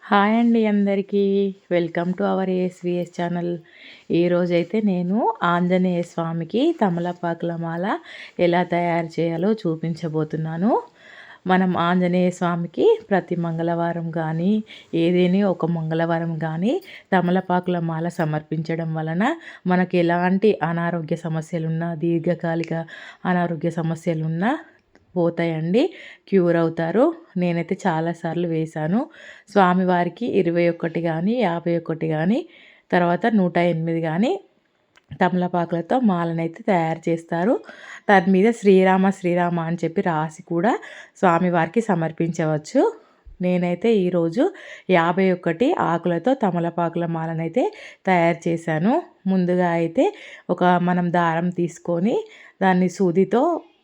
Hi అండి అందరికీ. Welcome to our ASVS channel. ఈరోజైతే నేను ఆంజనేయ స్వామికి తమలపాకుల మాల ఎలా తయారు చేయాలో చూపించబోతున్నాను. మనం ఆంజనేయ స్వామికి ప్రతి మంగళవారం కానీ ఏదేని ఒక మంగళవారం కానీ తమలపాకుల మాల సమర్పించడం వలన మనకి ఎలాంటి అనారోగ్య సమస్యలున్నా, దీర్ఘకాలిక అనారోగ్య సమస్యలున్నా పోతాయండి, క్యూర్ అవుతారు. నేనైతే చాలాసార్లు వేశాను. స్వామివారికి 21 కానీ 51 కానీ తర్వాత 108 కానీ తమలపాకులతో మాలనైతే తయారు చేస్తారు. దాని మీద శ్రీరామ శ్రీరామ అని చెప్పి రాసి కూడా స్వామివారికి సమర్పించవచ్చు. నేనైతే ఈరోజు 51 ఆకులతో తమలపాకుల మాలనైతే తయారు చేశాను. ముందుగా అయితే మనం దారం తీసుకొని దాన్ని సూదితో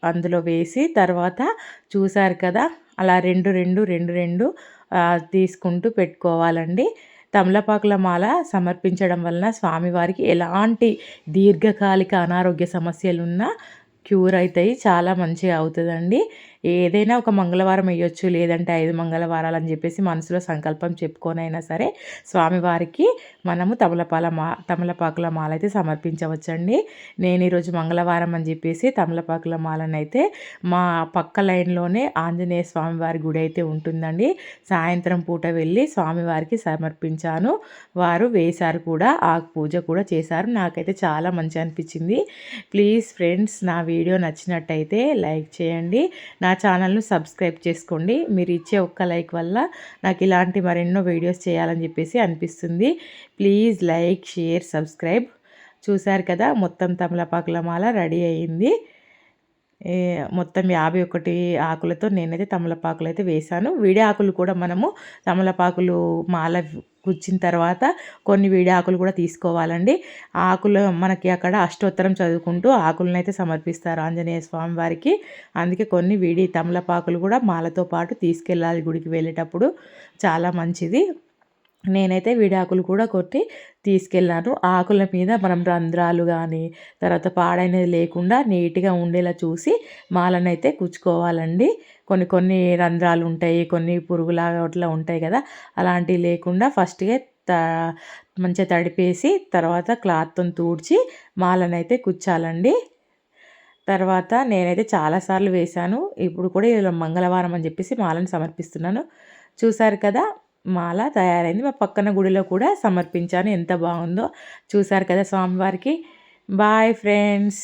అందులో వేసి తర్వాత చూసారు కదా, అలా రెండు రెండు రెండు రెండు తీసుకుంటూ పెట్టుకోవాలండి. తమలపాకుల మాల సమర్పించడం వలన స్వామివారికి ఎలాంటి దీర్ఘకాలిక అనారోగ్య సమస్యలున్నా క్యూర్ అవుతాయి. చాలా మంచిగా అవుతుందండి. ఏదైనా ఒక మంగళవారం వేయొచ్చు, లేదంటే 5 మంగళవారాలు అని చెప్పేసి మనసులో సంకల్పం చెప్పుకొనైనా సరే స్వామివారికి మనము తమలపాకుల మాల అయితే సమర్పించవచ్చండి. నేను ఈరోజు మంగళవారం అని చెప్పేసి తమలపాకుల మాలనైతే మా పక్క లైన్లోనే ఆంజనేయ స్వామివారి గుడి అయితే ఉంటుందండి. సాయంత్రం పూట వెళ్ళి స్వామివారికి సమర్పించాను. వారు వేశారు కూడా, ఆ పూజ కూడా చేశారు. నాకైతే చాలా మంచి అనిపించింది. ప్లీజ్ ఫ్రెండ్స్, నా వీడియో నచ్చినట్టయితే లైక్ చేయండి, నా ఛానల్ను సబ్స్క్రైబ్ చేసుకోండి. మీరు ఇచ్చే ఒక్క లైక్ వల్ల నాకు ఇలాంటి మరెన్నో వీడియోస్ చేయాలని చెప్పేసి అనిపిస్తుంది. Please like, share, subscribe. చూశారు కదా, మొత్తం తమలపాకుల మాల రెడీ అయ్యింది. మొత్తం 51 ఆకులతో నేనైతే తమలపాకులు అయితే వేశాను. విడి ఆకులు కూడా మనము తమలపాకులు మాల గుచ్చిన తర్వాత కొన్ని విడి ఆకులు కూడా తీసుకోవాలండి. ఆకులు మనకి అక్కడ అష్టోత్తరం చదువుకుంటూ ఆకులను అయితే సమర్పిస్తారు ఆంజనేయ స్వామి వారికి. అందుకే కొన్ని విడి తమలపాకులు కూడా మాలతో పాటు తీసుకెళ్ళాలి గుడికి వెళ్ళేటప్పుడు, చాలా మంచిది. నేనైతే విడాకులు కూడా కొట్టి తీసుకెళ్ళాను. ఆకుల మీద మనం రంధ్రాలు కానీ తర్వాత పాడైనది లేకుండా నీట్గా ఉండేలా చూసి మాలనైతే కుచ్చుకోవాలండి. కొన్ని కొన్ని రంధ్రాలు ఉంటాయి, కొన్ని పురుగులాగా అట్లా ఉంటాయి కదా, అలాంటివి లేకుండా ఫస్ట్గా మంచిగా తడిపేసి తర్వాత క్లాత్తో తుడిచి మాలనైతే కుచ్చాలండి. తర్వాత నేనైతే చాలాసార్లు వేశాను. ఇప్పుడు కూడా ఇలా మంగళవారం అని చెప్పేసి మాలను సమర్పిస్తున్నాను. చూసారు కదా, మాల తయారైంది. మా పక్కన గుడిలో కూడా సమర్పించాను. ఎంత బాగుందో చూసారు కదా స్వామివారికి. Bye friends.